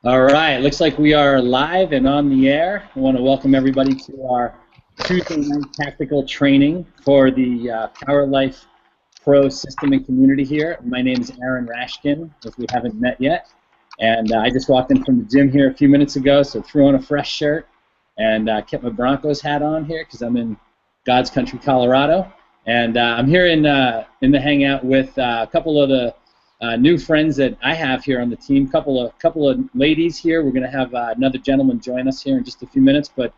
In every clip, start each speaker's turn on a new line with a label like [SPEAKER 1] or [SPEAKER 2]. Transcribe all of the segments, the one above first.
[SPEAKER 1] All right, looks like we are live and on the air. I want to welcome everybody to our Tuesday night tactical training for the Power Life Pro system and community here. My name is Aaron Rashkin, if we haven't met yet. And I just walked in from the gym here a few minutes ago, so threw on a fresh shirt and kept my Broncos hat on here because I'm in God's country, Colorado. And I'm here in the hangout with a couple of the new friends that I have here on the team. Couple of ladies here. We're going to have another gentleman join us here in just a few minutes. But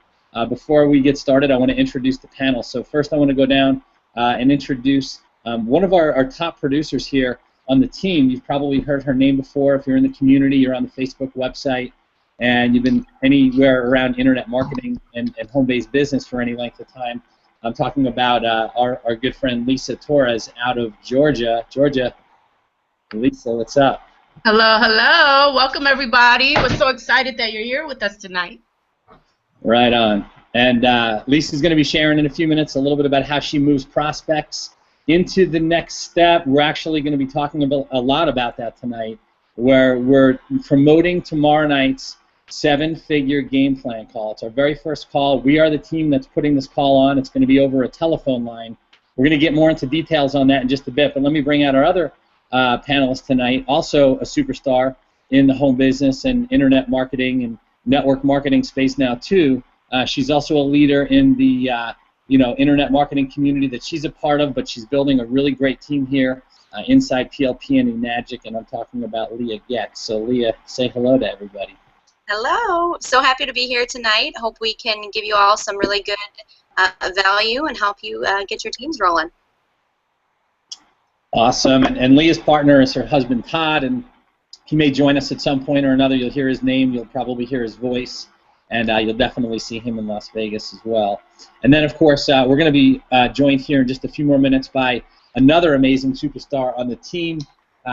[SPEAKER 1] before we get started, I want to introduce the panel. So first, I want to go down and introduce one of our top producers here on the team. You've probably heard her name before. If you're in the community, you're on the Facebook website, and you've been anywhere around internet marketing and home-based business for any length of time. I'm talking about our good friend Lisa Torres out of Georgia. Lisa, what's up?
[SPEAKER 2] Hello, hello. Welcome, everybody. We're so excited that you're here with us tonight.
[SPEAKER 1] Right on. And Lisa's going to be sharing in a few minutes a little bit about how she moves prospects into the next step. We're actually going to be talking about a lot about that tonight, where we're promoting tomorrow night's 7-figure game plan call. It's our very first call. We are the team that's putting this call on. It's going to be over a telephone line. We're going to get more into details on that in just a bit, but let me bring out our other panelist tonight, also a superstar in the home business and internet marketing and network marketing space now too. She's also a leader in the internet marketing community that she's a part of, but she's building a really great team here inside PLP and Magic, and I'm talking about Leah Getz. So Leah, say hello to everybody.
[SPEAKER 3] Hello. So happy to be here tonight. Hope we can give you all some really good value and help you get your teams rolling.
[SPEAKER 1] Awesome. And Leah's partner is her husband, Todd, and he may join us at some point or another. You'll hear his name. You'll probably hear his voice, and you'll definitely see him in Las Vegas as well. And then, of course, we're going to be joined here in just a few more minutes by another amazing superstar on the team.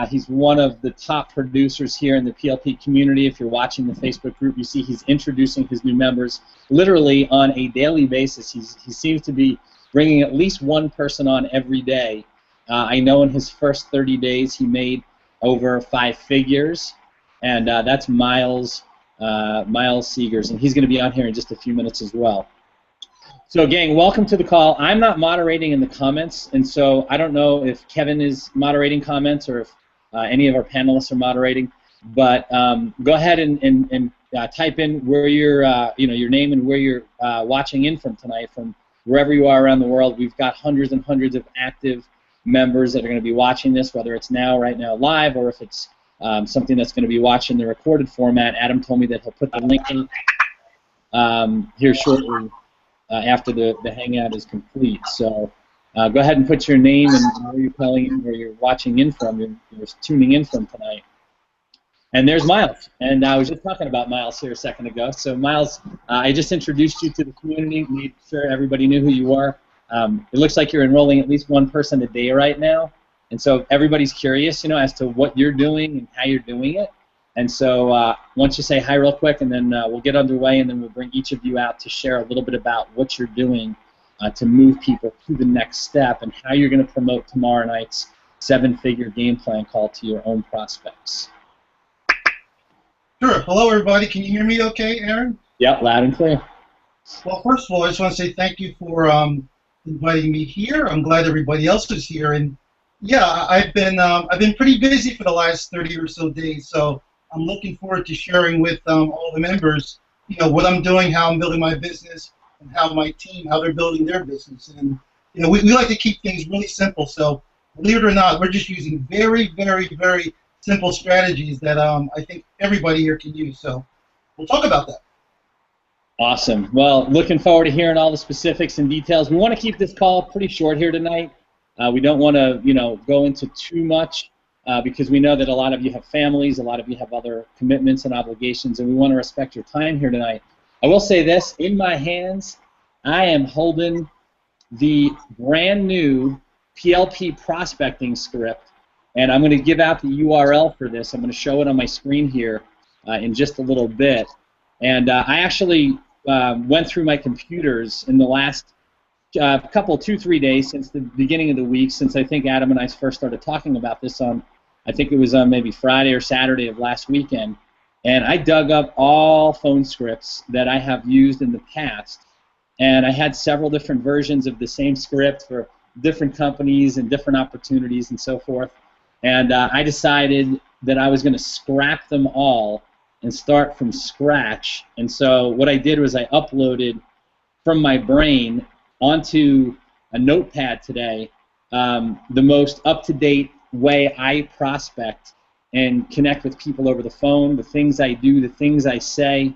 [SPEAKER 1] He's one of the top producers here in the PLP community. If you're watching the Facebook group, you see he's introducing his new members literally on a daily basis. He seems to be bringing at least one person on every day. I know in his first 30 days he made over 5 figures, and that's Miles Seegers, and he's going to be on here in just a few minutes as well. So, gang, welcome to the call. I'm not moderating in the comments, and so I don't know if Kevin is moderating comments or if any of our panelists are moderating, but go ahead and type in where you're, your name and where you're watching in from tonight, from wherever you are around the world. We've got hundreds and hundreds of active members that are going to be watching this, whether it's right now live, or if it's something that's going to be watched in the recorded format. Adam told me that he'll put the link in here shortly after the hangout is complete. So go ahead and put your name and where you're calling in, where you're watching in from, you're tuning in from tonight. And there's Miles. And I was just talking about Miles here a second ago. So Miles, I just introduced you to the community, made sure everybody knew who you were. It looks like you're enrolling at least one person a day right now, and so everybody's curious, as to what you're doing and how you're doing it. And so why don't you say hi real quick, and then we'll get underway, and then we'll bring each of you out to share a little bit about what you're doing to move people to the next step and how you're going to promote tomorrow night's 7-figure game plan call to your own prospects.
[SPEAKER 4] Sure. Hello, everybody. Can you hear me okay, Aaron?
[SPEAKER 1] Yep, loud and clear.
[SPEAKER 4] Well, first of all, I just want to say thank you for inviting me here. I'm glad everybody else is here, and yeah, I've been pretty busy for the last 30 or so days, so I'm looking forward to sharing with all the members, what I'm doing, how I'm building my business, and how my team, how they're building their business. And we like to keep things really simple, so believe it or not, we're just using very, very, very simple strategies that I think everybody here can use. So we'll talk about that.
[SPEAKER 1] Awesome. Well, looking forward to hearing all the specifics and details. We want to keep this call pretty short here tonight. We don't want to, go into too much because we know that a lot of you have families, a lot of you have other commitments and obligations, and we want to respect your time here tonight. I will say this, in my hands, I am holding the brand new PLP prospecting script, and I'm going to give out the URL for this. I'm going to show it on my screen here in just a little bit. And I actually went through my computers in the last couple, 2-3 days since the beginning of the week, since I think Adam and I first started talking about this on, I think it was on maybe Friday or Saturday of last weekend. And I dug up all phone scripts that I have used in the past, and I had several different versions of the same script for different companies and different opportunities and so forth. And I decided that I was going to scrap them all and start from scratch. And so what I did was I uploaded from my brain onto a notepad today the most up-to-date way I prospect and connect with people over the phone, the things I do, the things I say.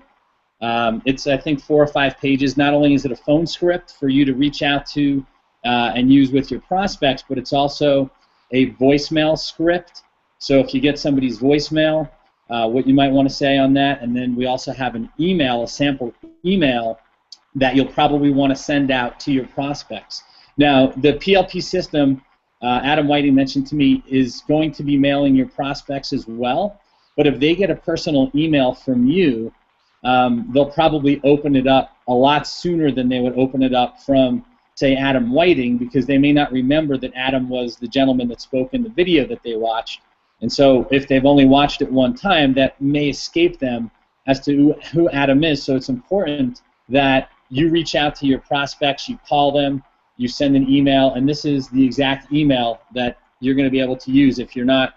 [SPEAKER 1] It's, I think, 4 or 5 pages. Not only is it a phone script for you to reach out to and use with your prospects, but it's also a voicemail script. So if you get somebody's voicemail, what you might want to say on that, and then we also have an email, a sample email that you'll probably want to send out to your prospects. Now, the PLP system, Adam Whiting mentioned to me, is going to be mailing your prospects as well, but if they get a personal email from you, they'll probably open it up a lot sooner than they would open it up from, say, Adam Whiting, because they may not remember that Adam was the gentleman that spoke in the video that they watched. And so if they've only watched it one time, that may escape them as to who Adam is. So it's important that you reach out to your prospects, you call them, you send an email, and this is the exact email that you're going to be able to use if you're not,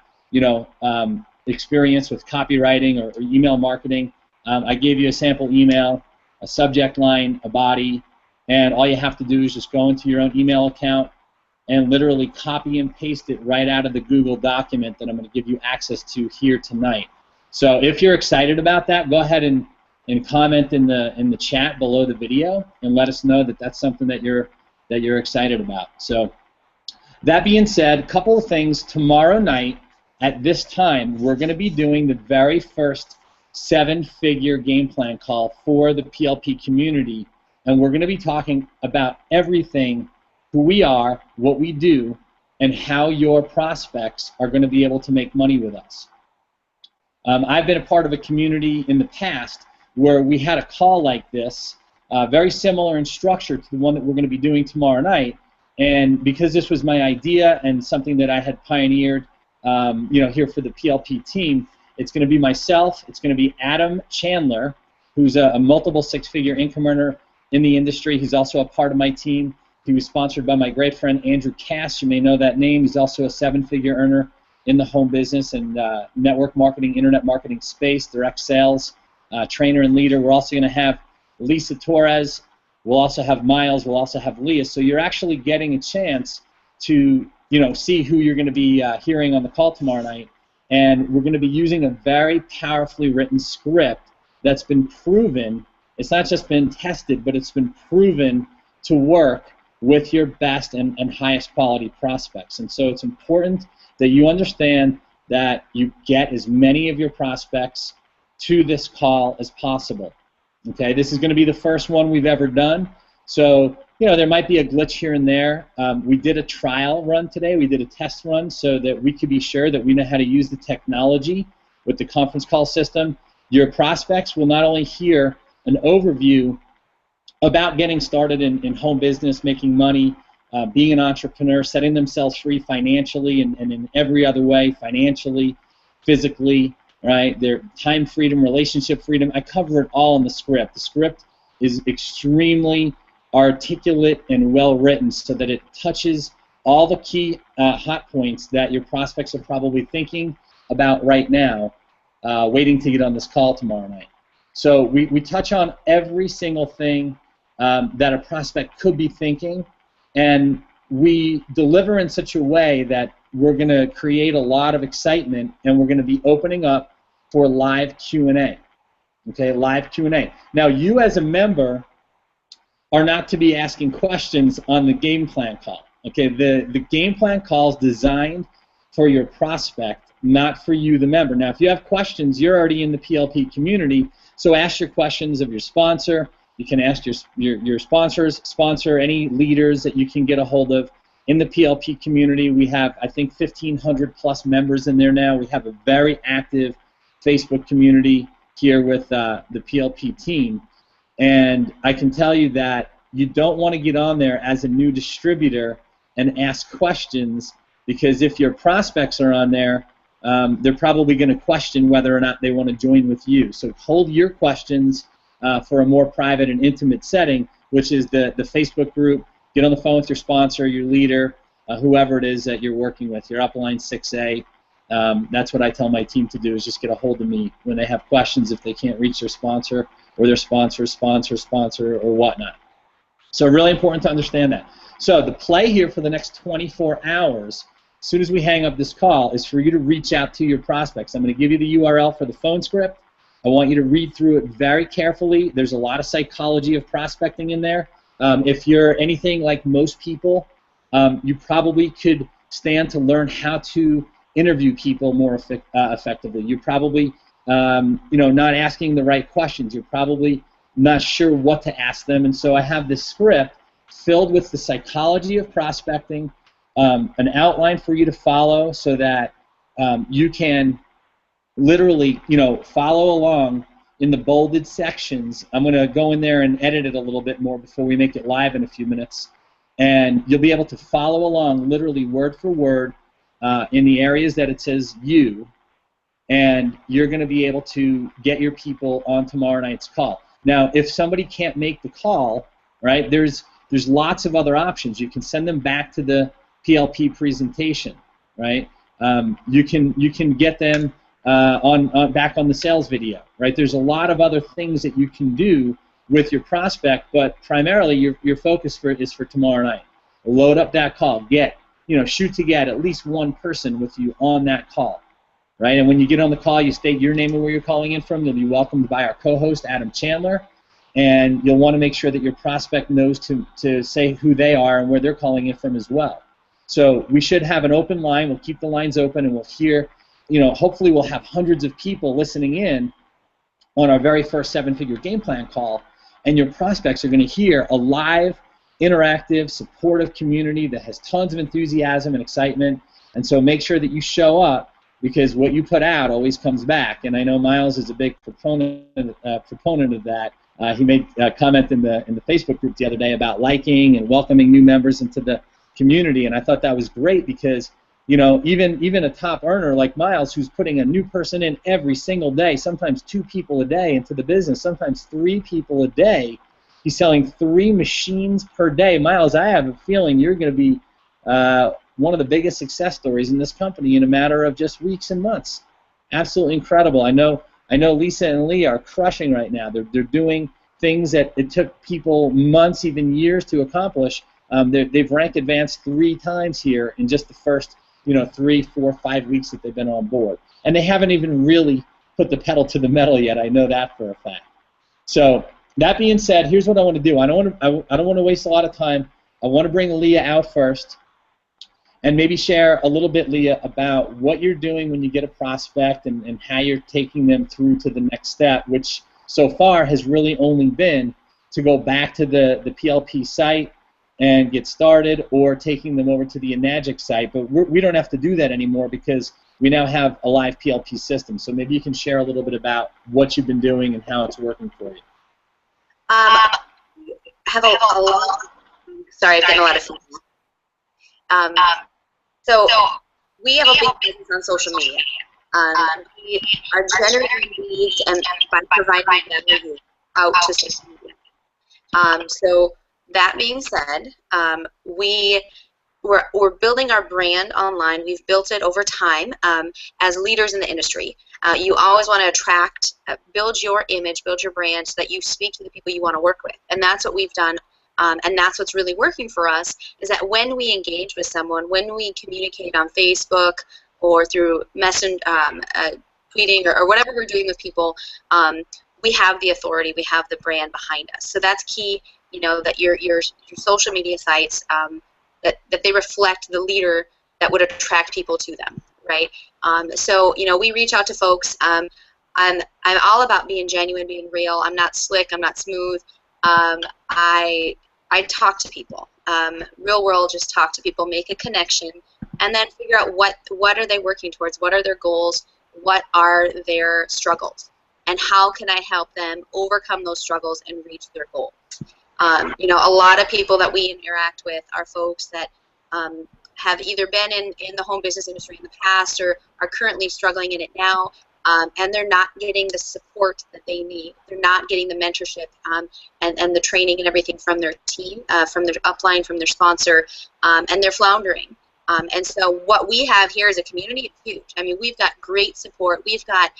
[SPEAKER 1] experienced with copywriting or email marketing. I gave you a sample email, a subject line, a body, and all you have to do is just go into your own email account and literally copy and paste it right out of the Google document that I'm going to give you access to here tonight. So if you're excited about that, go ahead and comment in the chat below the video and let us know that that's something that you're excited about. So that being said, a couple of things. Tomorrow night at this time, we're going to be doing the very first 7-figure game plan call for the PLP community, and we're going to be talking about everything, who we are, what we do, and how your prospects are going to be able to make money with us. I've been a part of a community in the past where we had a call like this, very similar in structure to the one that we're going to be doing tomorrow night, and because this was my idea and something that I had pioneered here for the PLP team, it's going to be myself, it's going to be Adam Chandler, who's a multiple 6-figure income earner in the industry. He's also a part of my team. He was sponsored by my great friend Andrew Cass. You may know that name. He's also a 7-figure earner in the home business and network marketing, internet marketing space, direct sales, trainer and leader. We're also going to have Lisa Torres. We'll also have Miles. We'll also have Leah. So you're actually getting a chance to see who you're going to be hearing on the call tomorrow night. And we're going to be using a very powerfully written script that's been proven. It's not just been tested, but it's been proven to work with your best and highest quality prospects. And so it's important that you understand that you get as many of your prospects to this call as possible. Okay, this is going to be the first one we've ever done. So, there might be a glitch here and there. We did a trial run today. We did a test run so that we could be sure that we know how to use the technology with the conference call system. Your prospects will not only hear an overview about getting started in home business, making money, being an entrepreneur, setting themselves free financially and in every other way, financially, physically, right? Their time freedom, relationship freedom. I cover it all in the script. The script is extremely articulate and well written so that it touches all the key hot points that your prospects are probably thinking about right now, waiting to get on this call tomorrow night. So we touch on every single thing that a prospect could be thinking, and we deliver in such a way that we're going to create a lot of excitement, and we're going to be opening up for live Q&A. Okay, live Q&A. Now, you as a member are not to be asking questions on the game plan call. Okay, the game plan call is designed for your prospect, not for you, the member. Now, if you have questions, you're already in the PLP community, so ask your questions of your sponsor. You can ask your sponsors, sponsor any leaders that you can get a hold of in the PLP community. We have, I think, 1,500 plus members in there now. We have a very active Facebook community here with the PLP team. And I can tell you that you don't want to get on there as a new distributor and ask questions, because if your prospects are on there, they're probably going to question whether or not they want to join with you. So hold your questions for a more private and intimate setting, which is the Facebook group. Get on the phone with your sponsor, your leader, whoever it is that you're working with, your upline 6A. That's what I tell my team to do, is just get a hold of me when they have questions if they can't reach their sponsor or their sponsor, or whatnot. So really important to understand that. So the play here for the next 24 hours, as soon as we hang up this call, is for you to reach out to your prospects. I'm going to give you the URL for the phone script. I want you to read through it very carefully. There's a lot of psychology of prospecting in there. If you're anything like most people, you probably could stand to learn how to interview people more effectively. You're probably not asking the right questions. You're probably not sure what to ask them. And so I have this script filled with the psychology of prospecting, an outline for you to follow so that you can literally, follow along in the bolded sections. I'm going to go in there and edit it a little bit more before we make it live in a few minutes. And you'll be able to follow along literally word for word in the areas that it says you, and you're going to be able to get your people on tomorrow night's call. Now, if somebody can't make the call, right, there's lots of other options. You can send them back to the PLP presentation, right? You can get them back on the sales video, right? There's a lot of other things that you can do with your prospect, but primarily your focus is for tomorrow night. Load up that call. Shoot to get at least one person with you on that call, right? And when you get on the call, you state your name and where you're calling in from. You'll be welcomed by our co-host, Adam Chandler, and you'll want to make sure that your prospect knows to say who they are and where they're calling in from as well. So we should have an open line. We'll keep the lines open, and we'll hear, hopefully we'll have hundreds of people listening in on our very first 7-figure game plan call, and your prospects are going to hear a live, interactive, supportive community that has tons of enthusiasm and excitement. And so make sure that you show up, because what you put out always comes back. And I know Miles is a big proponent of that. He made a comment in the Facebook group the other day about liking and welcoming new members into the community, and I thought that was great because even a top earner like Miles, who's putting a new person in every single day, sometimes 2 people a day into the business, sometimes 3 people a day. He's selling 3 machines per day. Miles, I have a feeling you're going to be one of the biggest success stories in this company in a matter of just weeks and months. Absolutely incredible. I know Lisa and Leah are crushing right now. They're doing things that it took people months, even years to accomplish. They've rank advanced 3 times here in just the first 3, 4, 5 weeks that they've been on board. And they haven't even really put the pedal to the metal yet. I know that for a fact. So that being said, here's what I want to do. I don't want to waste a lot of time. I want to bring Leah out first and maybe share a little bit, Leah, about what you're doing when you get a prospect and how you're taking them through to the next step, which so far has really only been to go back to the PLP site and get started, or taking them over to the Enagic site. But we don't have to do that anymore because we now have a live PLP system. So maybe you can share a little bit about what you've been doing and how it's working for you.
[SPEAKER 3] Have a lot. Sorry, I've gotten a lot of feedback. So we have a big business on social media. We are generating leads and by providing value out to social media. So that being said, we're building our brand online. We've built it over time as leaders in the industry. You always want to attract, build your image, build your brand so that you speak to the people you want to work with. And that's what we've done. And that's what's really working for us, is that when we engage with someone, when we communicate on Facebook or through tweeting or whatever we're doing with people, we have the authority, we have the brand behind us. So that's key, that your social media sites, that they reflect the leader that would attract people to them, right? So, we reach out to folks. I'm all about being genuine, being real. I'm not slick, I'm not smooth. I talk to people, real world, just talk to people, make a connection, and then figure out what are they working towards, what are their goals, what are their struggles, and how can I help them overcome those struggles and reach their goals. A lot of people that we interact with are folks that have either been in the home business industry in the past or are currently struggling in it now, and they're not getting the support that they need. They're not getting the mentorship and the training and everything from their team, from their upline, from their sponsor, and they're floundering. And so what we have here as a community is huge. I mean, we've got great support. We've got,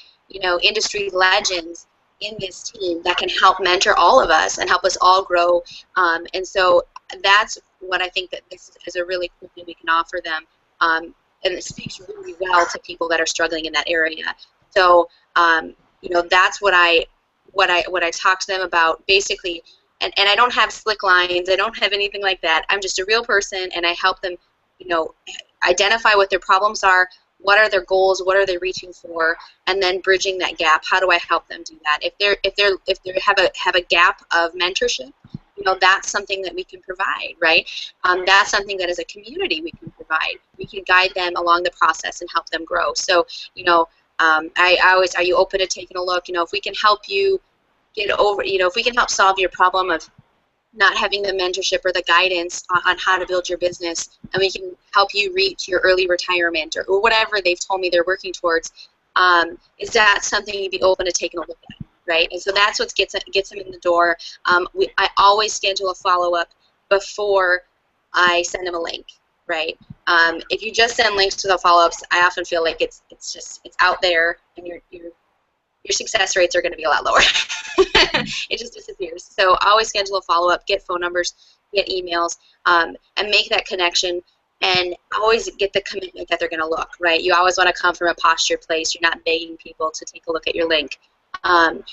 [SPEAKER 3] industry legends in this team that can help mentor all of us and help us all grow. And so that's what I think that this is a really cool thing we can offer them. And it speaks really well to people that are struggling in that area. So, that's what I talk to them about basically. And I don't have slick lines. I don't have anything like that. I'm just a real person, and I help them, identify what their problems are, what are their goals, what are they reaching for, and then bridging that gap. How do I help them do that? If they have a gap of mentorship, that's something that we can provide, right? That's something that as a community we can provide. We can guide them along the process and help them grow. So, I always, are you open to taking a look? If we can help you get over, if we can help solve your problem of not having the mentorship or the guidance on how to build your business, and we can help you reach your early retirement or whatever they've told me they're working towards, is that something you'd be open to taking a look at, right? And so that's what gets them in the door. I always schedule a follow-up before I send them a link, right? If you just send links to the follow-ups, I often feel like it's out there, and your success rates are going to be a lot lower. It just disappears. So always schedule a follow-up, get phone numbers, get emails, and make that connection, and always get the commitment that they're going to look, right? You always want to come from a postured place. You're not begging people to take a look at your link. And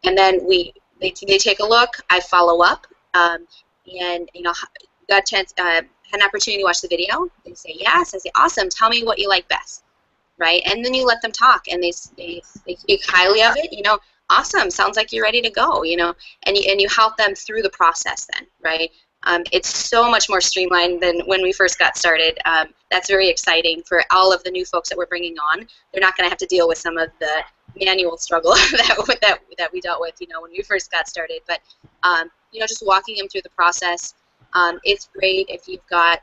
[SPEAKER 3] then they take a look, I follow up, and got a chance, had an opportunity to watch the video. They say yes. I say, awesome, tell me what you like best. Right, and then you let them talk, and they speak highly of it. Awesome, sounds like you're ready to go. And you help them through the process. Then, right? It's so much more streamlined than when we first got started. That's very exciting for all of the new folks that we're bringing on. They're not going to have to deal with some of the manual struggle that we dealt with, when we first got started. But just walking them through the process. It's great if you've got.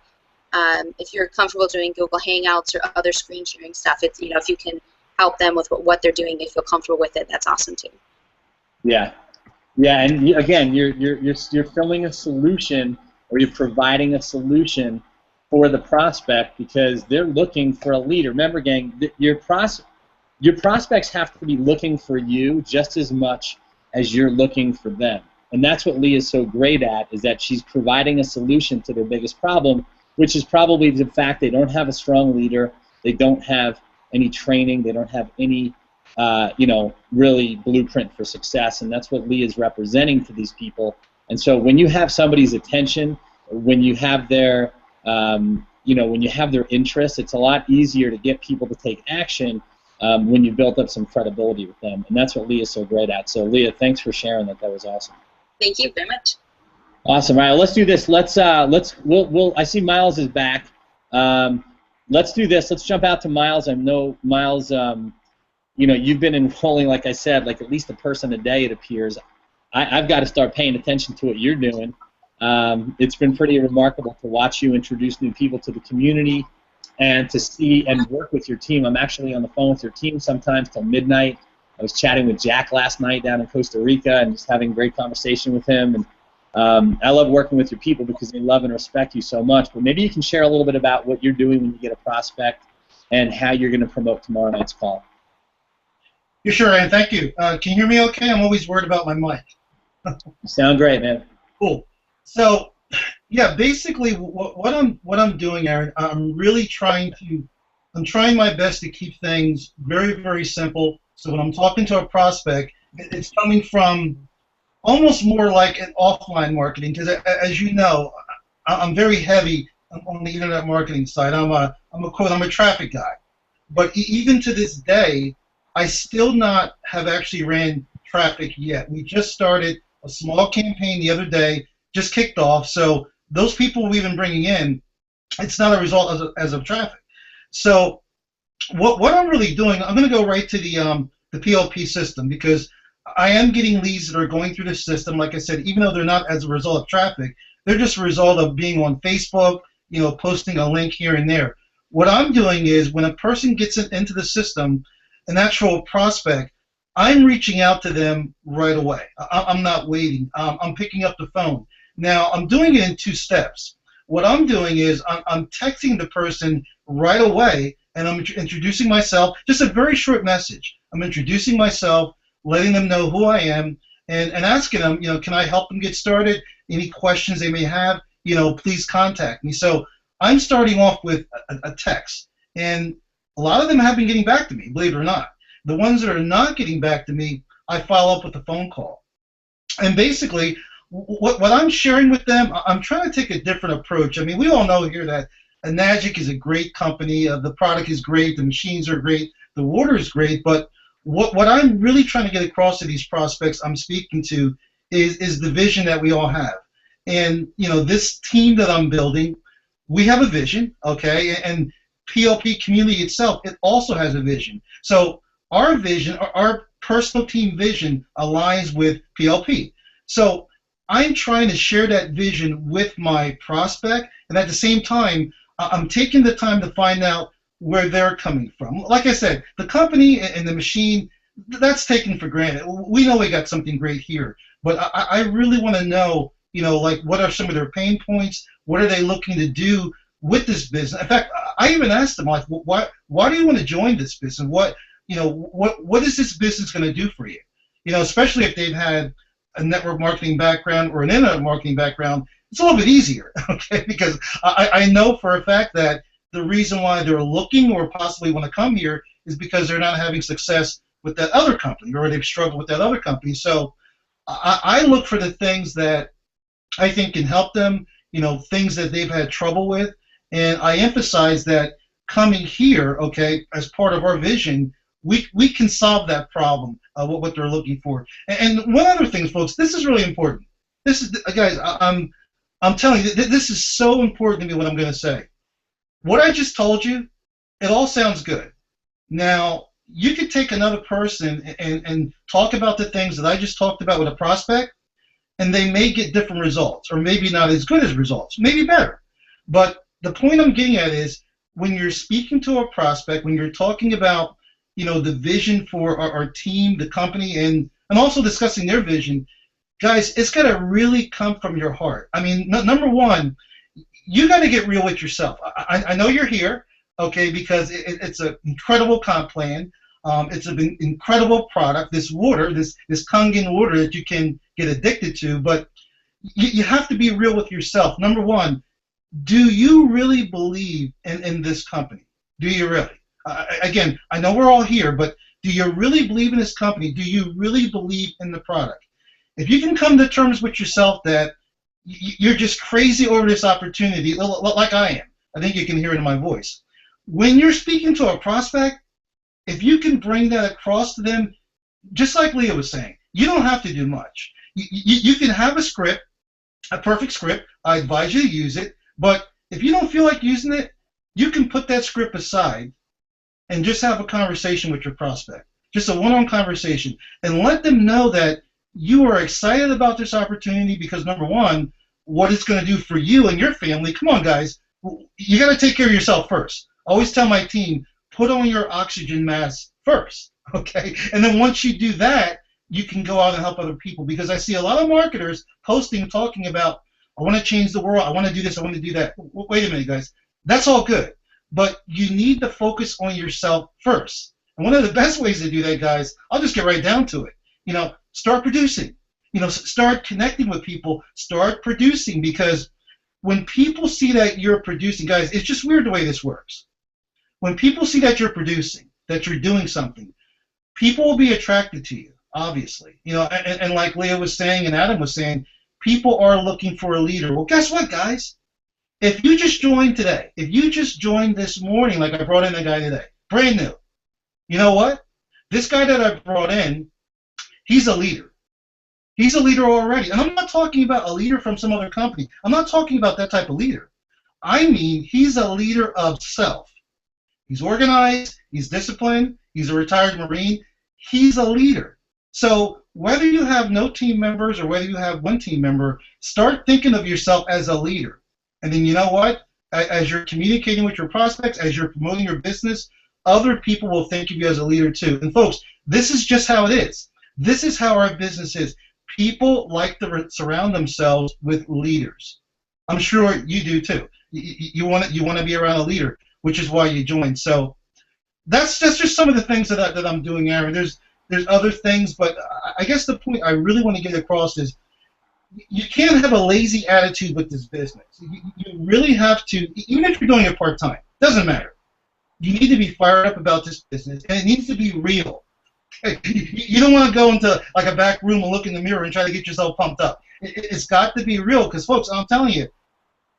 [SPEAKER 3] If you're comfortable doing Google Hangouts or other screen sharing stuff, it's if you can help them with what they're doing, they feel comfortable with it. That's awesome too.
[SPEAKER 1] Yeah, and again, you're filling a solution, or you're providing a solution for the prospect, because they're looking for a leader. Remember, gang, your prospects have to be looking for you just as much as you're looking for them, and that's what Leah is so great at, is that she's providing a solution to their biggest problem, which is probably the fact they don't have a strong leader, they don't have any training, they don't have any, really blueprint for success, and that's what Leah is representing to these people. And so when you have somebody's attention, when you have their, when you have their interest, it's a lot easier to get people to take action when you built up some credibility with them, and that's what Leah is so great at. So Leah, thanks for sharing that. That was awesome.
[SPEAKER 3] Thank you very much.
[SPEAKER 1] Awesome. All right, let's do this. We'll I see Miles is back. Let's do this. Let's jump out to Miles. I know Miles, you've been enrolling, like I said, like at least a person a day, it appears. I've got to start paying attention to what you're doing. It's been pretty remarkable to watch you introduce new people to the community and to see and work with your team. I'm actually on the phone with your team sometimes till midnight. I was chatting with Jack last night down in Costa Rica and just having a great conversation with him. And I love working with your people because they love and respect you so much. But maybe you can share a little bit about what you're doing when you get a prospect and how you're going to promote tomorrow night's call.
[SPEAKER 4] Yeah, sure, and thank you. Can you hear me okay? I'm always worried about my mic.
[SPEAKER 1] You sound great, man.
[SPEAKER 4] Cool. So, yeah, basically what I'm doing, Aaron, I'm trying my best to keep things very, very simple. So when I'm talking to a prospect, it's coming from almost more like an offline marketing, because as you know, I'm very heavy on the internet marketing side. I'm a traffic guy, but even to this day, I still not have actually ran traffic yet. We just started a small campaign the other day, just kicked off. So those people we've been bringing in, it's not a result as of traffic. So what I'm really doing, I'm going to go right to the PLP system, because I am getting leads that are going through the system. Like I said, even though they're not as a result of traffic, they're just a result of being on Facebook, posting a link here and there. What I'm doing is when a person gets into the system, an actual prospect, I'm reaching out to them right away. I'm not waiting. I'm picking up the phone. Now, I'm doing it in 2 steps. What I'm doing is I'm texting the person right away, and I'm introducing myself, just a very short message. I'm introducing myself, letting them know who I am, and asking them, can I help them get started? Any questions they may have, please contact me. So I'm starting off with a text, and a lot of them have been getting back to me, believe it or not. The ones that are not getting back to me, I follow up with a phone call. And basically, what I'm sharing with them, I'm trying to take a different approach. I mean, we all know here that Enagic is a great company. The product is great. The machines are great. The water is great. But what I'm really trying to get across to these prospects I'm speaking to is the vision that we all have. And, this team that I'm building, we have a vision, okay? And PLP community itself, it also has a vision. So our vision, our personal team vision aligns with PLP. So I'm trying to share that vision with my prospect, and at the same time, I'm taking the time to find out where they're coming from. Like I said, the company and the machine, that's taken for granted. We know we got something great here, but I really want to know, what are some of their pain points? What are they looking to do with this business? In fact, I even asked them, like, why do you want to join this business? What is this business going to do for you? Especially if they've had a network marketing background or an internet marketing background, it's a little bit easier, okay? Because I know for a fact that the reason why they're looking or possibly want to come here is because they're not having success with that other company, or they've struggled with that other company. So I look for the things that I think can help them, things that they've had trouble with, and I emphasize that coming here, okay, as part of our vision, we can solve that problem, what they're looking for. And one other thing, folks, this is really important. This is, guys, I'm telling you, this is so important to me, what I'm going to say. What I just told you, it all sounds good. Now, you could take another person and talk about the things that I just talked about with a prospect, and they may get different results, or maybe not as good as results, maybe better. But the point I'm getting at is, when you're speaking to a prospect, when you're talking about the vision for our team, the company, and also discussing their vision, guys, it's got to really come from your heart. I mean, number one, you got to get real with yourself. I know you're here, okay, because it's an incredible comp plan. It's an incredible product, this water, this Kangen water that you can get addicted to, but you have to be real with yourself. Number one, do you really believe in this company? Do you really? Again, I know we're all here, but do you really believe in this company? Do you really believe in the product? If you can come to terms with yourself that you're just crazy over this opportunity, like I am, I think you can hear it in my voice. When you're speaking to a prospect, if you can bring that across to them, just like Leah was saying, you don't have to do much. You can have a script, a perfect script. I advise you to use it, but if you don't feel like using it, you can put that script aside and just have a conversation with your prospect, just a one-on-one conversation, and let them know that you are excited about this opportunity because, number one, what it's going to do for you and your family. Come on, guys. You got to take care of yourself first. I always tell my team, put on your oxygen mask first, okay? And then once you do that, you can go out and help other people, because I see a lot of marketers posting, talking about, I want to change the world, I want to do this, I want to do that. Wait a minute, guys. That's all good. But you need to focus on yourself first. And one of the best ways to do that, guys, I'll just get right down to it. Start producing. Start connecting with people. Start producing, because when people see that you're producing, guys, it's just weird the way this works. When people see that you're producing, that you're doing something, people will be attracted to you, obviously. And like Leah was saying and Adam was saying, people are looking for a leader. Well, guess what, guys? If you just joined today, if you just joined this morning, like I brought in a guy today, brand new, you know what? This guy that I brought in, he's a leader. He's a leader already. And I'm not talking about a leader from some other company. I'm not talking about that type of leader. I mean, he's a leader of self. He's organized, he's disciplined, he's a retired Marine, he's a leader. So whether you have no team members or whether you have one team member, start thinking of yourself as a leader. And then you know what? as you're communicating with your prospects, as you're promoting your business, other people will think of you as a leader too. And folks, this is just how it is. This is how our business is. People like to surround themselves with leaders. I'm sure you do too. You want to be around a leader, which is why you joined. So that's just some of the things that I'm doing, Aaron. There's other things, but I guess the point I really want to get across is you can't have a lazy attitude with this business. You really have to, even if you're doing it part-time, doesn't matter. You need to be fired up about this business, and it needs to be real. You don't want to go into like a back room and look in the mirror and try to get yourself pumped up. It's got to be real, because folks, I'm telling you,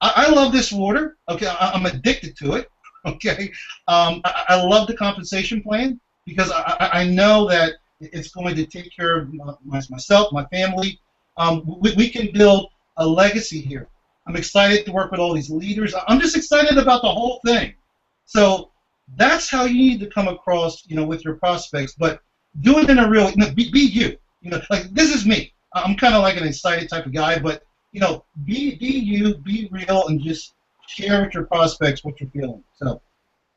[SPEAKER 4] I love this water. Okay, I'm addicted to it. Okay, I love the compensation plan because I know that it's going to take care of myself, my family. We can build a legacy here. I'm excited to work with all these leaders. I'm just excited about the whole thing. So that's how you need to come across, with your prospects. But do it in a real, be you. Like this is me. I'm kind of like an excited type of guy, but be you, be real, and just share with your prospects what you're feeling. So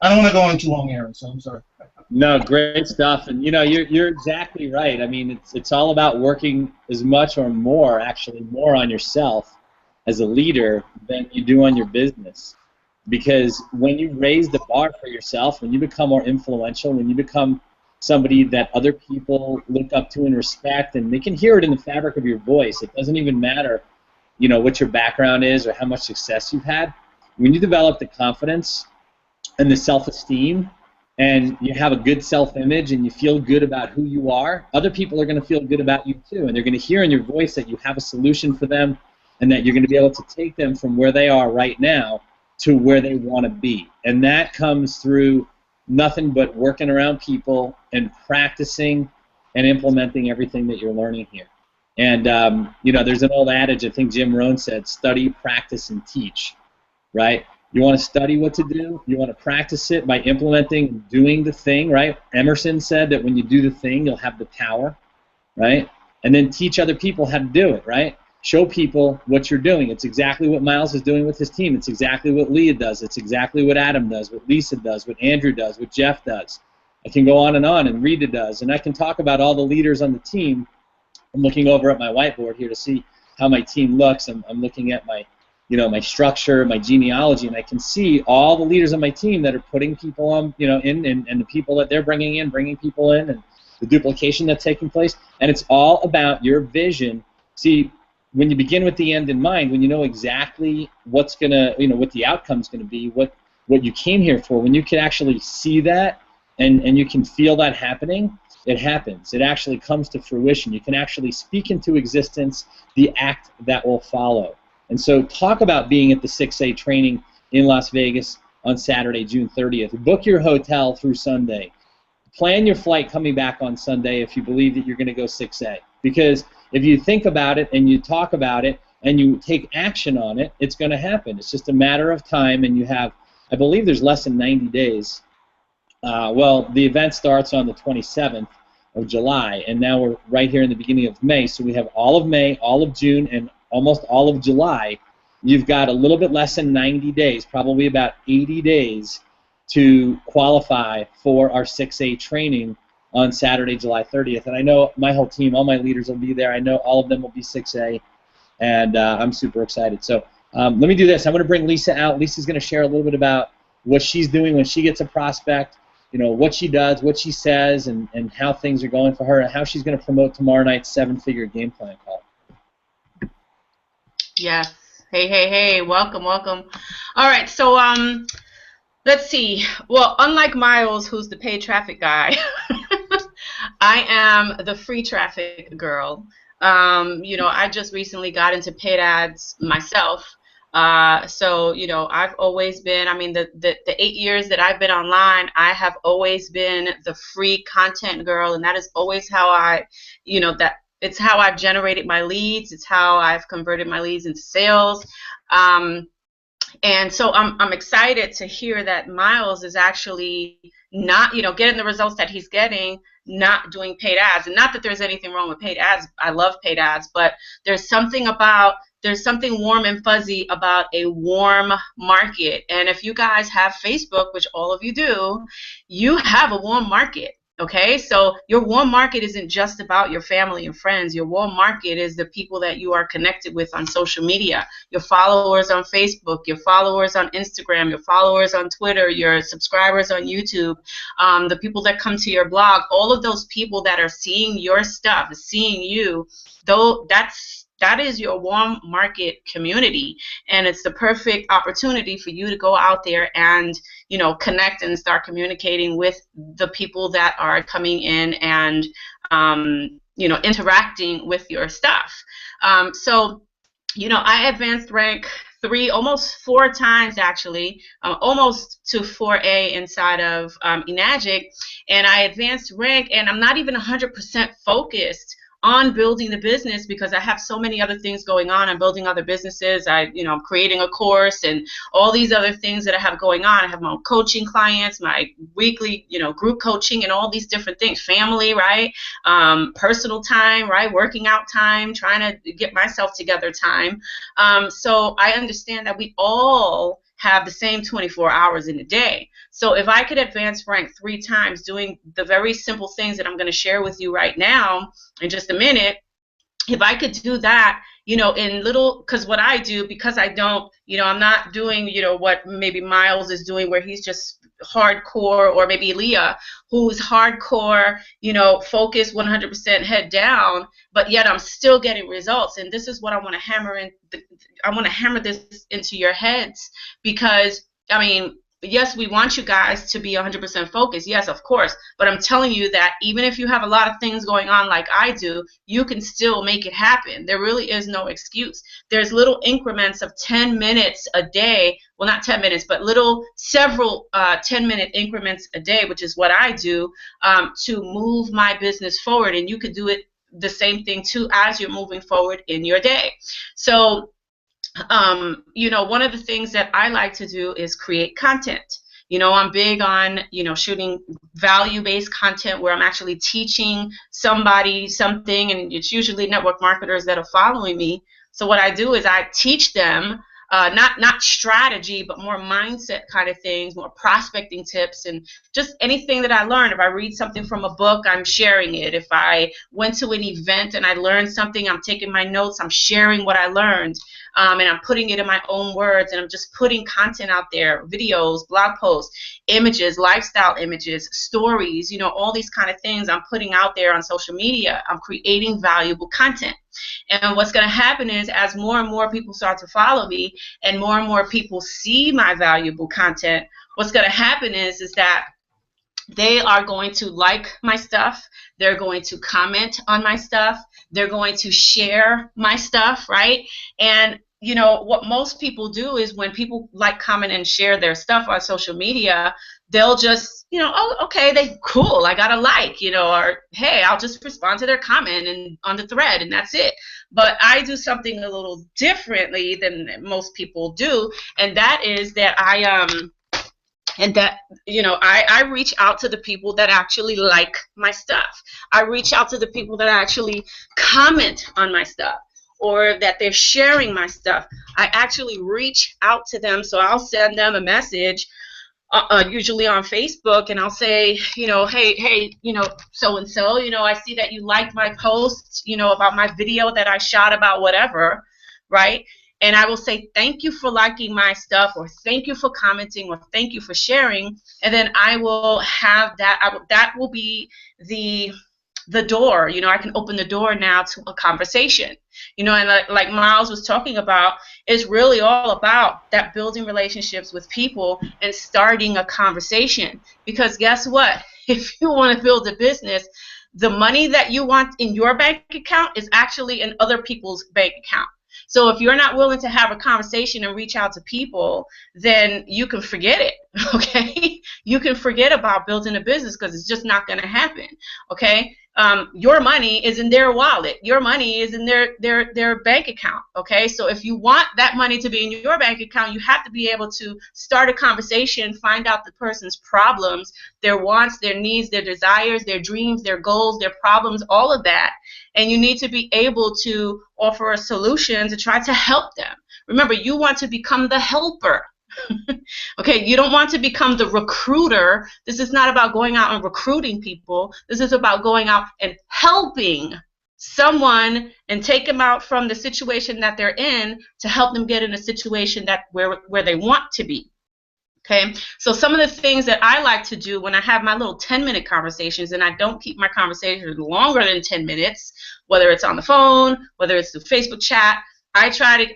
[SPEAKER 4] I don't want to go on too long, Aaron. So I'm sorry.
[SPEAKER 1] No, great stuff, and you're exactly right. I mean, it's all about working as much or more, actually more on yourself as a leader than you do on your business. Because when you raise the bar for yourself, when you become more influential, when you become somebody that other people look up to and respect, and they can hear it in the fabric of your voice. It doesn't even matter, what your background is or how much success you've had. When you develop the confidence and the self-esteem, and you have a good self-image and you feel good about who you are, other people are going to feel good about you too, and they're going to hear in your voice that you have a solution for them and that you're going to be able to take them from where they are right now to where they want to be. And that comes through nothing but working around people and practicing and implementing everything that you're learning here. And, there's an old adage, I think Jim Rohn said, study, practice, and teach, right? You want to study what to do. You want to practice it by implementing and doing the thing, right? Emerson said that when you do the thing, you'll have the power, right? And then teach other people how to do it, right? Show people what you're doing. It's exactly what Miles is doing with his team. It's exactly what Leah does. It's exactly what Adam does, what Lisa does, what Andrew does, what Jeff does. I can go on, and Rita does. And I can talk about all the leaders on the team. I'm looking over at my whiteboard here to see how my team looks. I'm looking at my my structure, my genealogy, and I can see all the leaders on my team that are putting people on, in, and the people that they're bringing people in, and the duplication that's taking place. And it's all about your vision. See, when you begin with the end in mind, when you know exactly what's gonna, what the outcome's gonna be, what you came here for, when you can actually see that and you can feel that happening, it happens. It actually comes to fruition. You can actually speak into existence the act that will follow. And so talk about being at the 6A training in Las Vegas on Saturday, June 30th. Book your hotel through Sunday. Plan your flight coming back on Sunday if you believe that you're going to go 6A. Because if you think about it and you talk about it and you take action on it, it's going to happen. It's just a matter of time, and you have, I believe there's less than 90 days. Well, the event starts on the 27th of July, and now we're right here in the beginning of May, so we have all of May, all of June, and almost all of July. You've got a little bit less than 90 days, probably about 80 days, to qualify for our 6A training on Saturday, July 30th. And I know my whole team, all my leaders will be there. I know all of them will be 6A, and I'm super excited. So let me do this. I'm going to bring Lisa out. Lisa's going to share a little bit about what she's doing when she gets a prospect, what she does, what she says, and how things are going for her, and how she's going to promote tomorrow night's 7-figure game plan call.
[SPEAKER 2] Yes. Hey. Welcome. All right. So let's see. Well, unlike Miles, who's the paid traffic guy, I am the free traffic girl. I just recently got into paid ads myself. So I've always been, the 8 years that I've been online, I have always been the free content girl, and that is always how it's how I've generated my leads. It's how I've converted my leads into sales. And so I'm excited to hear that Miles is actually not, getting the results that he's getting, not doing paid ads. And not that there's anything wrong with paid ads. I love paid ads, but there's something about there's something warm and fuzzy about a warm market. And if you guys have Facebook, which all of you do, you have a warm market. Okay, so your warm market isn't just about your family and friends. Your warm market is the people that you are connected with on social media, your followers on Facebook, your followers on Instagram, your followers on Twitter, your subscribers on YouTube, the people that come to your blog, all of those people that are seeing your stuff, seeing you, though that is your warm market community, and it's the perfect opportunity for you to go out there and, you know, connect and start communicating with the people that are coming in and, you know, interacting with your stuff. So, you know, I advanced rank 3, almost 4 times actually, almost to 4A inside of Enagic, and I advanced rank, and I'm not even 100% focused on building the business because I have so many other things going on. I'm building other businesses. I'm creating a course and all these other things that I have going on. I have my own coaching clients, my weekly, group coaching and all these different things, family, right? Personal time, right? Working out time, trying to get myself together time. So I understand that we all have the same 24 hours in a day. So if I could advance rank 3 times doing the very simple things that I'm going to share with you right now in just a minute, if I could do that, in little, because what I do, because I don't, I'm not doing, what maybe Miles is doing where he's just hardcore, or maybe Leah, who's hardcore, focused 100% head down, but yet I'm still getting results. And this is what I want to hammer in. I want to hammer this into your heads, because, yes, we want you guys to be 100% focused. Yes, of course. But I'm telling you that even if you have a lot of things going on like I do, you can still make it happen. There really is no excuse. There's little increments of 10 minutes a day. Well, not 10 minutes, but several 10-minute increments a day, which is what I do, to move my business forward. And you could do it the same thing too as you're moving forward in your day. So one of the things that I like to do is create content. I'm big on, shooting value-based content where I'm actually teaching somebody something, and it's usually network marketers that are following me. So what I do is I teach them not strategy, but more mindset kind of things, more prospecting tips, and just anything that I learned. If I read something from a book, I'm sharing it. If I went to an event and I learned something, I'm taking my notes, I'm sharing what I learned, and I'm putting it in my own words, and I'm just putting content out there, videos, blog posts, images, lifestyle images, stories, all these kind of things I'm putting out there on social media. I'm creating valuable content. And what's going to happen is, as more and more people start to follow me and more people see my valuable content, what's going to happen is that they are going to like my stuff. They're going to comment on my stuff. They're going to share my stuff, right? And what most people do is when people like, comment, and share their stuff on social media, they'll just, oh, okay, they cool, I got a like, or hey, I'll just respond to their comment and on the thread, and that's it. But I do something a little differently than most people do, and that is that I reach out to the people that actually like my stuff. I reach out to the people that actually comment on my stuff, or that they're sharing my stuff. I actually reach out to them. So I'll send them a message, usually on Facebook, and I'll say, hey, so-and-so, I see that you liked my post, about my video that I shot about whatever, right? And I will say, thank you for liking my stuff, or thank you for commenting, or thank you for sharing. And then I will have that, that will be the door, I can open the door now to a conversation, and like Miles was talking about, it's really all about that building relationships with people and starting a conversation. Because guess what? If you want to build a business, the money that you want in your bank account is actually in other people's bank account. So if you're not willing to have a conversation and reach out to people, then you can forget it, okay? You can forget about building a business, because it's just not going to happen, okay? Your money is in their wallet. Your money is in their bank account, okay? So if you want that money to be in your bank account, you have to be able to start a conversation, find out the person's problems, their wants, their needs, their desires, their dreams, their goals, their problems, all of that. and you need to be able to offer a solution to try to help them. Remember, you want to become the helper. Okay, you don't want to become the recruiter. This is not about going out and recruiting people. This is about going out and helping someone and take them out from the situation that they're in to help them get in a situation that where they want to be. Okay, so some of the things that I like to do when I have my little 10-minute conversations, and I don't keep my conversations longer than 10 minutes, whether it's on the phone, whether it's the Facebook chat, I try to,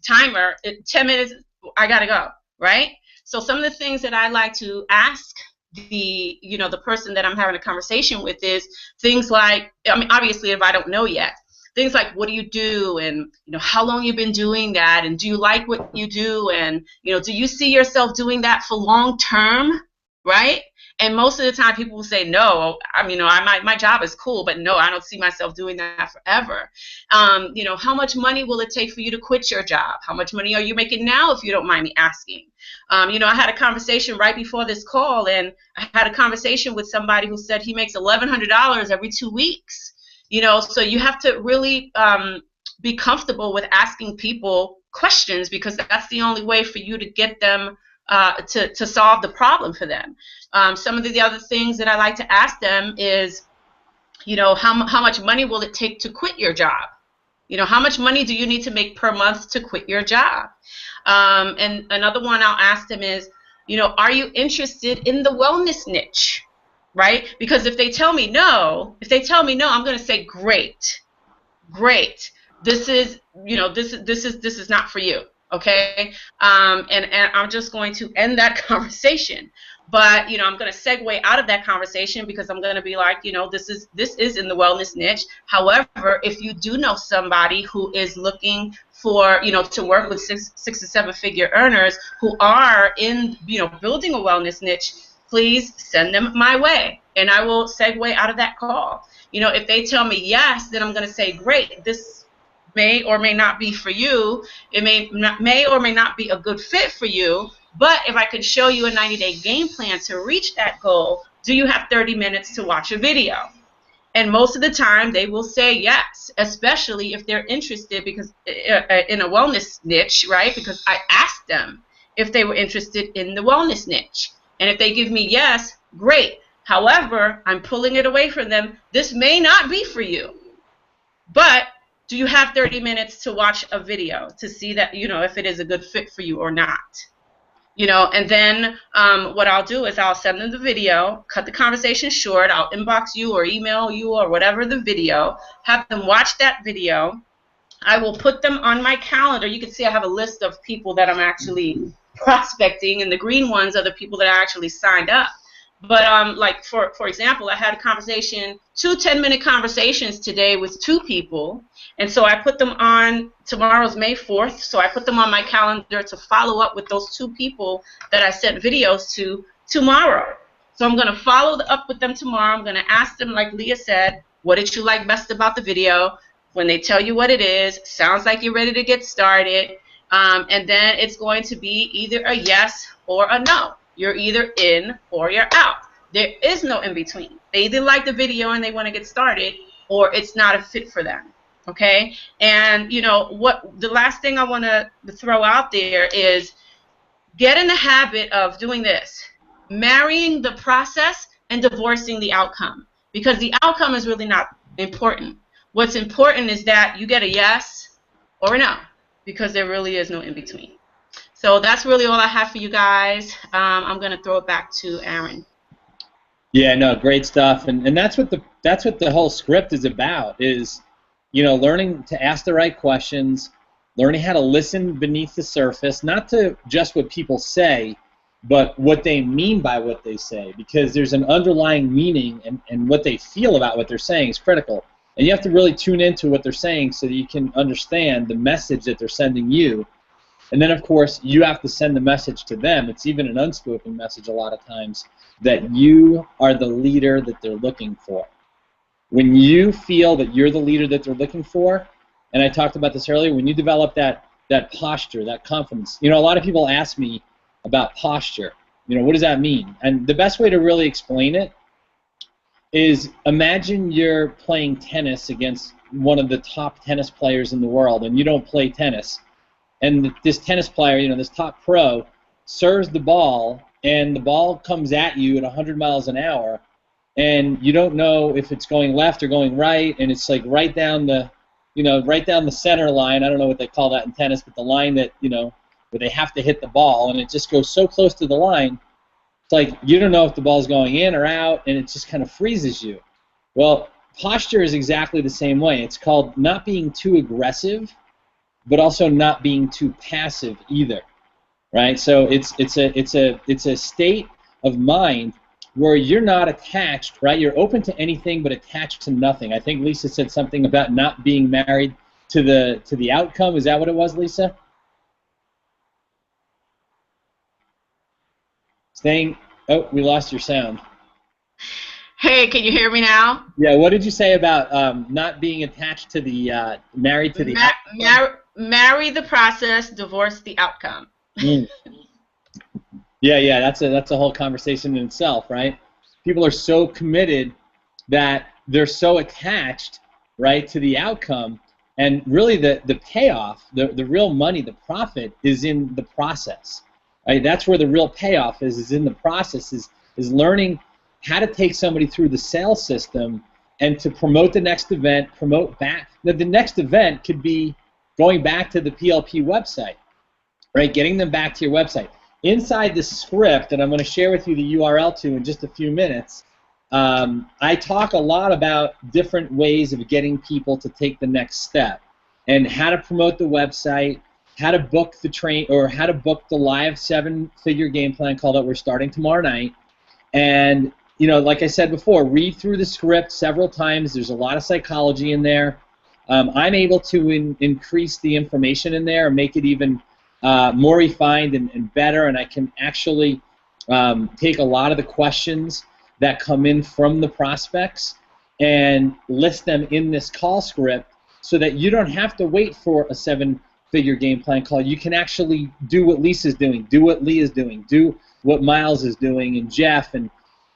[SPEAKER 2] timer, 10 minutes, I gotta go, right? So some of the things that I like to ask the person that I'm having a conversation with is things like, obviously if I don't know yet, things like, what do you do, and how long you've been doing that, and do you like what you do, and do you see yourself doing that for long term, right? And most of the time people will say no. My job is cool, but no, I don't see myself doing that forever. How much money will it take for you to quit your job? How much money are you making now, if you don't mind me asking? I had a conversation right before this call, and I had a conversation with somebody who said he makes $1,100 every 2 weeks. So you have to really be comfortable with asking people questions, because that's the only way for you to get them to solve the problem for them. Some of the other things that I like to ask them is, how much money will it take to quit your job? How much money do you need to make per month to quit your job? And another one I'll ask them is, are you interested in the wellness niche? Right? Because if they tell me no, I'm going to say, great. This is not for you. Okay? And I'm just going to end that conversation. But I'm going to segue out of that conversation, because I'm going to be like, this is in the wellness niche. However, if you do know somebody who is looking for, to work with six to seven figure earners who are in, building a wellness niche, please send them my way, and I will segue out of that call. If they tell me yes, then I'm going to say, great, this may or may not be for you. It may or may not be a good fit for you, but if I can show you a 90-day game plan to reach that goal, do you have 30 minutes to watch a video? And most of the time they will say yes, especially if they're interested, because in a wellness niche, right? Because I asked them if they were interested in the wellness niche. And if they give me yes, great. However, I'm pulling it away from them. This may not be for you, but do you have 30 minutes to watch a video to see that, if it is a good fit for you or not? And then what I'll do is I'll send them the video, cut the conversation short. I'll inbox you or email you or whatever the video, have them watch that video. I will put them on my calendar. You can see I have a list of people that I'm actually prospecting, and the green ones are the people that I actually signed up. But like for example, I had a conversation, 2 10-minute conversations today with 2 people, and so I put them on, tomorrow's May 4th, so I put them on my calendar to follow up with those 2 people that I sent videos to tomorrow. So I'm going to follow up with them tomorrow. I'm going to ask them, like Leah said, what did you like best about the video? When they tell you what it is, sounds like you're ready to get started, and then it's going to be either a yes or a no. You're either in or you're out. There is no in between. They either like the video and they want to get started, or it's not a fit for them. Okay? And what the last thing I want to throw out there is, get in the habit of doing this: marrying the process and divorcing the outcome, because the outcome is really not important. What's important is that you get a yes or a no, because there really is no in between. So that's really all I have for you guys. I'm going to throw it back to Aaron.
[SPEAKER 1] Yeah, no, great stuff, and that's what the whole script is about. Is learning to ask the right questions, learning how to listen beneath the surface, not to just what people say, but what they mean by what they say, because there's an underlying meaning, and what they feel about what they're saying is critical. And you have to really tune into what they're saying so that you can understand the message that they're sending you. And then, of course, you have to send the message to them. It's even an unspoken message a lot of times, that you are the leader that they're looking for. When you feel that you're the leader that they're looking for, and I talked about this earlier, when you develop that posture, that confidence. A lot of people ask me about posture. What does that mean? And the best way to really explain it is imagine you're playing tennis against one of the top tennis players in the world, and you don't play tennis. And this tennis player, you know, this top pro, serves the ball, and the ball comes at you at 100 miles an hour, and you don't know if it's going left or going right, and it's like right down the, you know, right down the center line. I don't know what they call that in tennis, but the line that, you know, where they have to hit the ball, and it just goes so close to the line. It's like you don't know if the ball's going in or out, and it just kind of freezes you. Well, posture is exactly the same way. It's called not being too aggressive, but also not being too passive either, right? So it's a state of mind where you're not attached, right? You're open to anything but attached to nothing. I think Lisa said something about not being married to the outcome. Is that what it was, Lisa? Staying. Oh, we lost your sound.
[SPEAKER 2] Hey, can you hear me now?
[SPEAKER 1] Yeah. What did you say about not being attached to the married to the outcome?
[SPEAKER 2] Marry the process, divorce the outcome.
[SPEAKER 1] Mm. Yeah. That's a whole conversation in itself, right? People are so committed that they're so attached, right, to the outcome, and really the payoff, the real money, the profit is in the process. Right? That's where the real payoff is in the process, is learning how to take somebody through the sales system and to promote the next event, promote back. Now, the next event could be going back to the PLP website, right? Getting them back to your website. Inside the script, and I'm going to share with you the URL to in just a few minutes, I talk a lot about different ways of getting people to take the next step and how to promote the website, how to book the how to book the live 7-figure game plan call that we're starting tomorrow night. And, you know, like I said before, read through the script several times. There's a lot of psychology in there. I'm able to increase the information in there and make it even more refined and better, and I can actually take a lot of the questions that come in from the prospects and list them in this call script so that you don't have to wait for a 7-figure game plan call. You can actually do what Lisa's doing, do what Leah's doing, do what Miles is doing, and Jeff and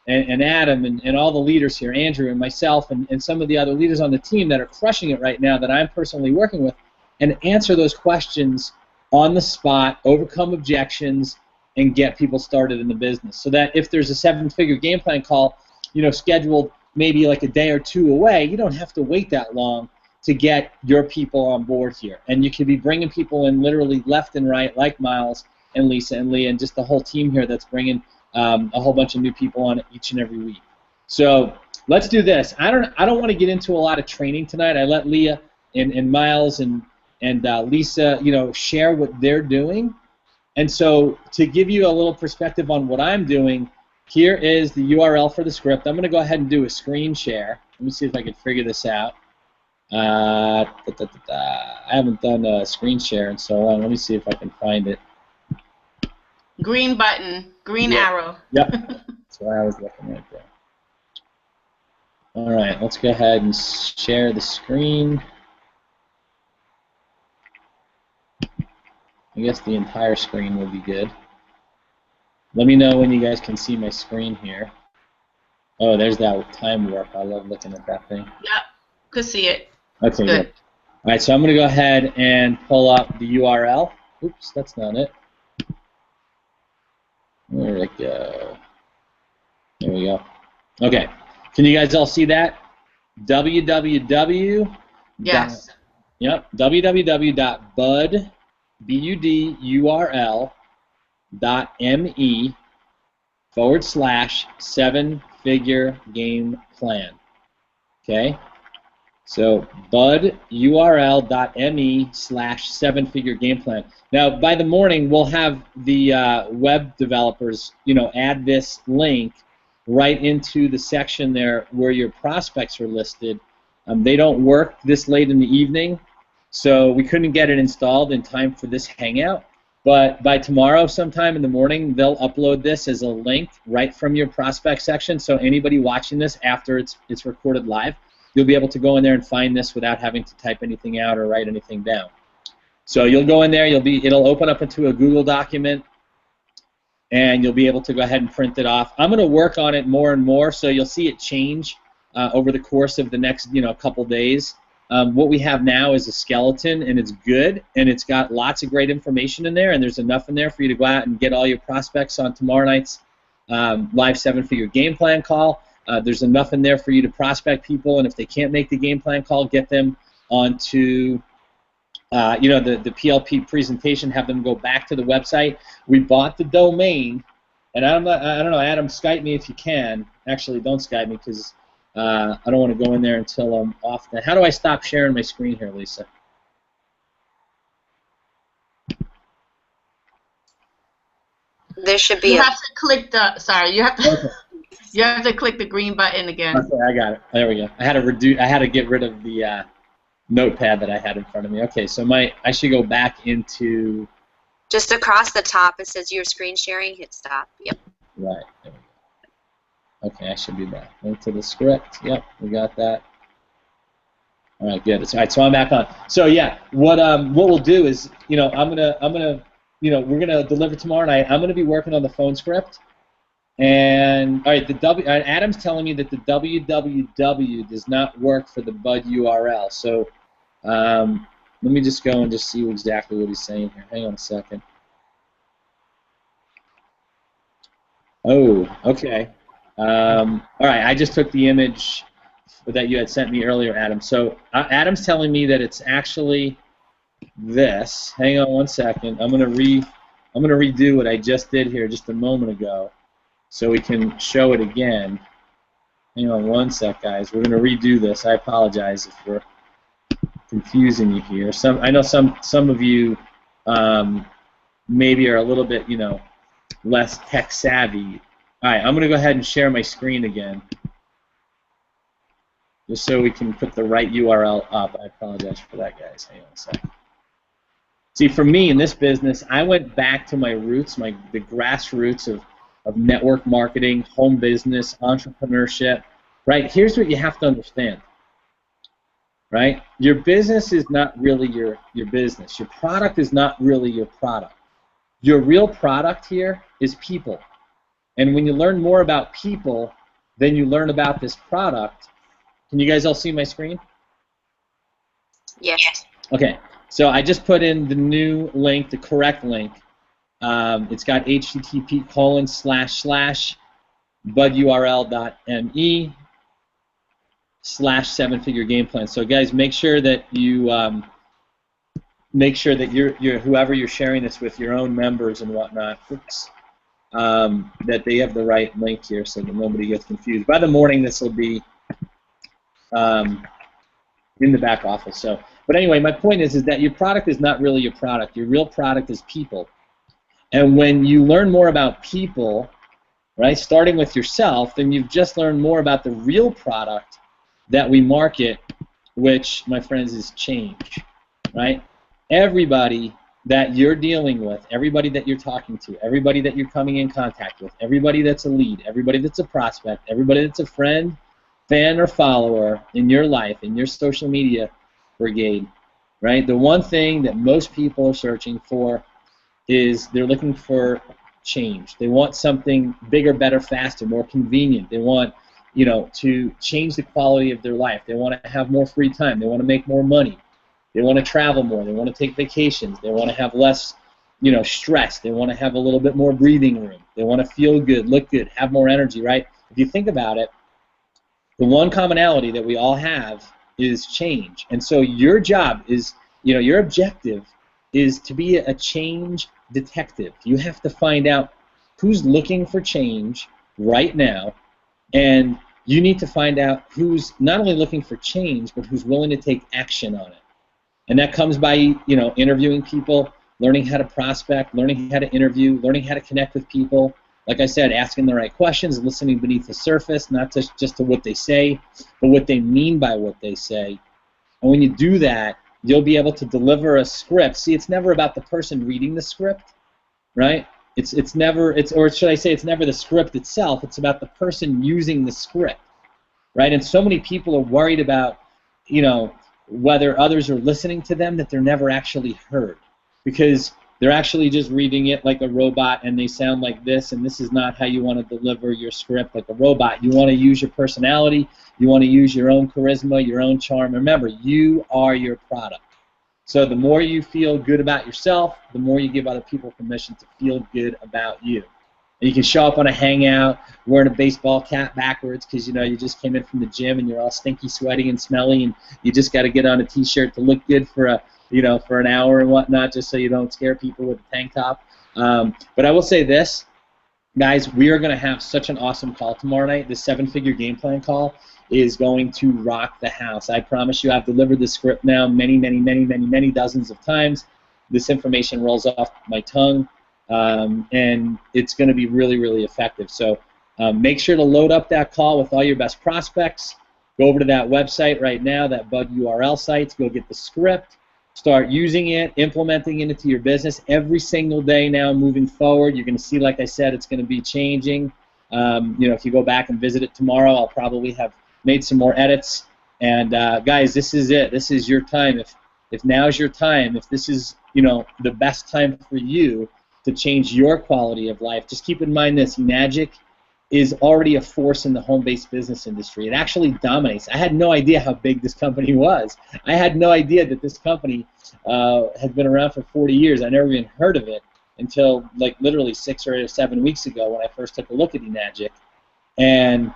[SPEAKER 1] Adam and all the leaders here, Andrew and myself and some of the other leaders on the team that are crushing it right now that I'm personally working with, and answer those questions on the spot, overcome objections, and get people started in the business. So that if there's a 7-figure game plan call, you know, scheduled maybe like a day or two away, you don't have to wait that long to get your people on board here. And you can be bringing people in literally left and right, like Miles and Lisa and Leah and just the whole team here that's bringing a whole bunch of new people on each and every week. So let's do this. I don't want to get into a lot of training tonight. I let Leah and Miles and Lisa, you know, share what they're doing. And so to give you a little perspective on what I'm doing, here is the URL for the script. I'm going to go ahead and do a screen share. Let me see if I can figure this out. I haven't done a screen share in so long. Let me see if I can find it.
[SPEAKER 2] Green button, green arrow.
[SPEAKER 1] Yep, that's what I was looking right there. All right, let's go ahead and share the screen. I guess the entire screen will be good. Let me know when you guys can see my screen here. Oh, there's that time warp. I love looking at that thing.
[SPEAKER 2] Yep, could see it.
[SPEAKER 1] Okay, good. All right, so I'm going to go ahead and pull up the URL. Oops, that's not it. Where'd it go? There we go. Okay, can you guys all see that? www.
[SPEAKER 2] Yes.
[SPEAKER 1] Yep, www.budurl.me/7-figure game plan. Okay? So budurl.me/7-figure game plan. Now, by the morning, we'll have the web developers, you know, add this link right into the section there where your prospects are listed. They don't work this late in the evening, so we couldn't get it installed in time for this hangout. But by tomorrow sometime in the morning, they'll upload this as a link right from your prospect section, so anybody watching this after it's recorded live, you'll be able to go in there and find this without having to type anything out or write anything down. So you'll go in there, it'll open up into a Google document, and you'll be able to go ahead and print it off. I'm going to work on it more and more, so you'll see it change over the course of the next couple days. What we have now is a skeleton, and it's good, and it's got lots of great information in there, and there's enough in there for you to go out and get all your prospects on tomorrow night's live 7-figure game plan call. There's enough in there for you to prospect people, and if they can't make the game plan call, get them onto the PLP presentation, have them go back to the website. We bought the domain, and I don't know, Adam, Skype me if you can. Actually, don't Skype me because I don't want to go in there until I'm off. How do I stop sharing my screen here, Lisa?
[SPEAKER 3] There should be
[SPEAKER 2] you have to click the, sorry, you have to, okay. You have to click the green button again.
[SPEAKER 1] Okay, I got it. There we go. I had to get rid of the notepad that I had in front of me. Okay, so I should go back into.
[SPEAKER 3] Just across the top, it says your screen sharing. Hit stop. Yep.
[SPEAKER 1] Right. There we go. Okay, I should be back. Link to the script. Yep, we got that. All right, good. All right, so I'm back on. So yeah, what we'll do is, we're gonna deliver tomorrow night. I'm gonna be working on the phone script. And all right, Adam's telling me that the www does not work for the Bud URL. So let me just go and just see exactly what he's saying here. Hang on a second. Oh, okay. All right, I just took the image that you had sent me earlier, Adam. So Adam's telling me that it's actually this. Hang on one second. I'm gonna redo what I just did here just a moment ago, so we can show it again. Hang on one sec, guys. We're going to redo this. I apologize if we're confusing you here. I know some of you maybe are a little bit, less tech savvy. All right, I'm going to go ahead and share my screen again, just so we can put the right URL up. I apologize for that, guys. Hang on a sec. See, for me in this business, I went back to my roots, the grassroots of network marketing, home business, entrepreneurship, right? Here's what you have to understand, right? Your business is not really your business. Your product is not really your product. Your real product here is people. And when you learn more about people than you learn about this product, can you guys all see my screen?
[SPEAKER 3] Yes.
[SPEAKER 1] Okay, so I just put in the new link, the correct link. It's got http://budurl.me/7-figure game plan. So guys, make sure that you're whoever you're sharing this with, your own members and whatnot, that they have the right link here so that nobody gets confused. By the morning, this will be in the back office. So, but anyway, my point is that your product is not really your product. Your real product is people. And when you learn more about people, right, starting with yourself, then you've just learned more about the real product that we market, which, my friends, is change, right? Everybody that you're dealing with, everybody that you're talking to, everybody that you're coming in contact with, everybody that's a lead, everybody that's a prospect, everybody that's a friend, fan, or follower in your life, in your social media brigade, right? The one thing that most people are searching for is they're looking for change. They want something bigger, better, faster, more convenient. They want, to change the quality of their life. They want to have more free time. They want to make more money. They want to travel more. They want to take vacations. They want to have less, stress. They want to have a little bit more breathing room. They want to feel good, look good, have more energy, right? If you think about it, the one commonality that we all have is change. And so your job is, your objective is to be a change detective. You have to find out who's looking for change right now, and you need to find out who's not only looking for change, but who's willing to take action on it. And that comes by, interviewing people, learning how to prospect, learning how to interview, learning how to connect with people. Like I said, asking the right questions, listening beneath the surface, not just to what they say, but what they mean by what they say. And when you do that, you'll be able to deliver a script. See, it's never about the person reading the script, right? It's never the script itself. It's about the person using the script, right? And so many people are worried about, whether others are listening to them, that they're never actually heard. Because they're actually just reading it like a robot, and they sound like this, and this is not how you want to deliver your script like a robot. You want to use your personality. You want to use your own charisma, your own charm. Remember, you are your product. So the more you feel good about yourself, the more you give other people permission to feel good about you. And you can show up on a hangout wearing a baseball cap backwards because, you know, you just came in from the gym and you're all stinky, sweaty, and smelly, and you just got to get on a T-shirt to look good for a, you know, for an hour and whatnot, just so you don't scare people with a tank top. But I will say this, guys, we are going to have such an awesome call tomorrow night. The 7-figure game plan call is going to rock the house. I promise you, I've delivered the script now many dozens of times. This information rolls off my tongue, and it's going to be really effective. So make sure to load up that call with all your best prospects. Go over to that website right now, that bug URL site. Go get the script. Start using it, implementing it into your business every single day now moving forward. You're going to see, like I said, it's going to be changing. You know, if you go back and visit it tomorrow, I'll probably have made some more edits. And guys, this is it. This is your time. If now's your time, if this is, you know, the best time for you to change your quality of life, just keep in mind this: Enagic is already a force in the home-based business industry. It actually dominates. I had no idea how big this company was. I had no idea that this company had been around for 40 years. I never even heard of it until like literally 6 or 7 weeks ago when I first took a look at Enagic. And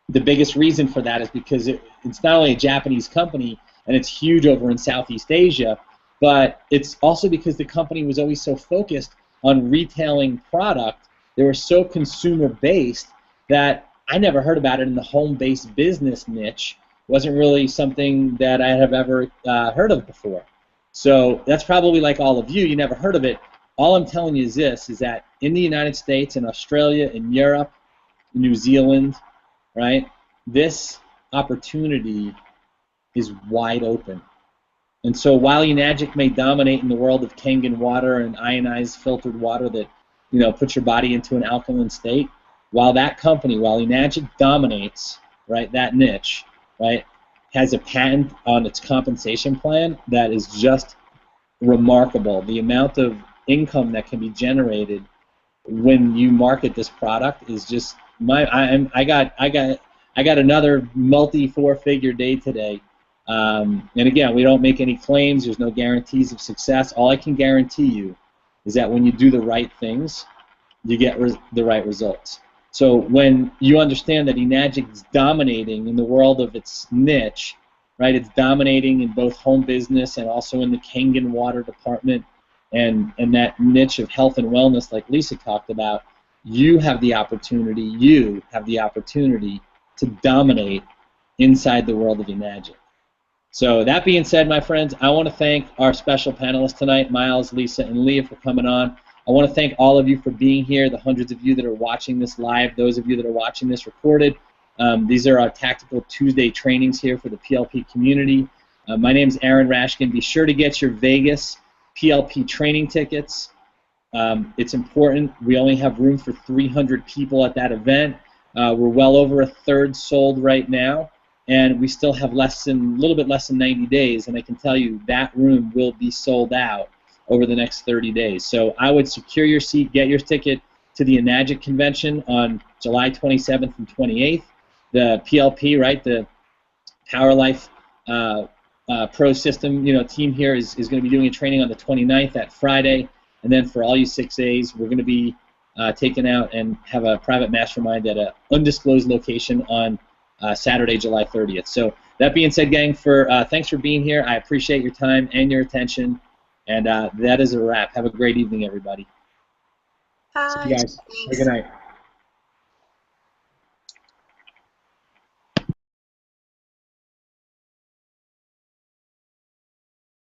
[SPEAKER 1] the biggest reason for that is because it's not only a Japanese company and it's huge over in Southeast Asia, but it's also because the company was always so focused on retailing product. They were so consumer-based that I never heard about it in the home-based business niche. It wasn't really something that I have ever heard of before. So that's probably like all of you. You never heard of it. All I'm telling you is this, is that in the United States, in Australia, in Europe, New Zealand, right, this opportunity is wide open. And so while Enagic may dominate in the world of Kangen water and ionized filtered water that, you know, puts your body into an alkaline state, while that company, while Enagic dominates, right, that niche, right, has a patent on its compensation plan that is just remarkable. The amount of income that can be generated when you market this product is just I got another multi-4-figure day today. And again, we don't make any claims. There's no guarantees of success. All I can guarantee you is that when you do the right things, you get the right results. So when you understand that Enagic is dominating in the world of its niche, right? It's dominating in both home business and also in the Kangen water department, and that niche of health and wellness, like Lisa talked about. You have the opportunity. You have the opportunity to dominate inside the world of Enagic. So that being said, my friends, I want to thank our special panelists tonight, Miles, Lisa, and Leah, for coming on. I want to thank all of you for being here, the hundreds of you that are watching this live, those of you that are watching this recorded. These are our Tactical Tuesday trainings here for the PLP community. My name is Aaron Rashkin. Be sure to get your Vegas PLP training tickets. It's important. We only have room for 300 people at that event. We're well over a third sold right now. And we still have a little bit less than 90 days, and I can tell you that room will be sold out over the next 30 days. So I would secure your seat, get your ticket to the Enagic convention on July 27th and 28th. The PLP, right, the Power Life Pro System, you know, team here is going to be doing a training on the 29th, that Friday, and then for all you 6As, we're going to be taken out and have a private mastermind at an undisclosed location on Saturday, July 30th. So that being said, gang, thanks for being here. I appreciate your time and your attention. And that is a wrap. Have a great evening, everybody.
[SPEAKER 3] Bye.
[SPEAKER 1] See you guys. Have a good night.